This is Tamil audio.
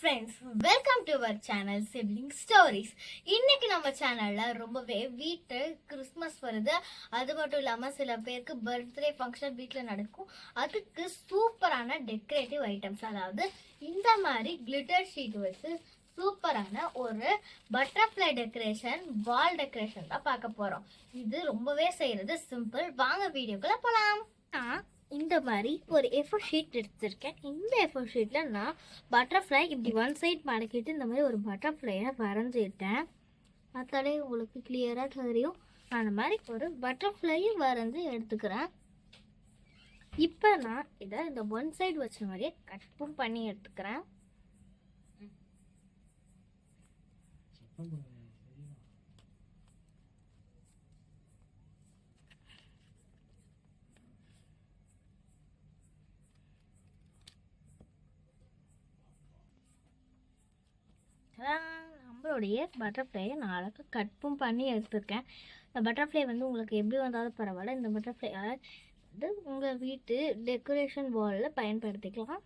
Friends, welcome to our channel sibling stories. இன்னைக்கு நம்ம சேனல்ல ரொம்பவே வீட்டு கிறிஸ்மஸ் வருது. அது மட்டும் இல்லாம சில பேருக்கு பர்த்டே ஃபங்க்ஷன் வீட்டில் நடக்கும். அதுக்கு சூப்பரான டெக்கரேட்டிவ் ஐட்டம்ஸ், அதாவது இந்த மாதிரி கிளிட்டர் ஷீட் வச்சு சூப்பரான ஒரு பட்டர்ஃப்ளை டெக்கரேஷன், வால் டெக்கரேஷன் தான் பார்க்க போறோம். இது ரொம்பவே செய்யறது சிம்பிள். வாங்க வீடியோக்குள்ள போலாம். இந்த மாதிரி ஒரு A4 ஷீட் எடுத்திருக்கேன். இந்த A4 ஷீட்டில் நான் பட்டர்ஃப்ளை இப்படி ஒன் சைட் மடக்கிட்டு இந்த மாதிரி ஒரு பட்டர்ஃப்ளையை வரைஞ்சிட்டேன். அத்தாலே உங்களுக்கு கிளியராக தெரியும். அந்த மாதிரி ஒரு பட்டர்ஃப்ளையும் வரைஞ்சி எடுத்துக்கிறேன். இப்போ நான் இதை இந்த ஒன் சைடு வச்ச மாதிரியே கட்டும் பண்ணி எடுத்துக்கிறேன். நம்மளுடைய பட்டர்ஃப்ளையை நான் அழகாக கட்டும் பண்ணி எடுத்துருக்கேன். இந்த பட்டர்ஃப்ளை வந்து உங்களுக்கு எப்படி வந்தாலும் பரவாயில்ல. இந்த பட்டர்ஃப்ளை வந்து உங்கள் வீட்டு டெக்கரேஷன் வாலில் பயன்படுத்திக்கலாம்.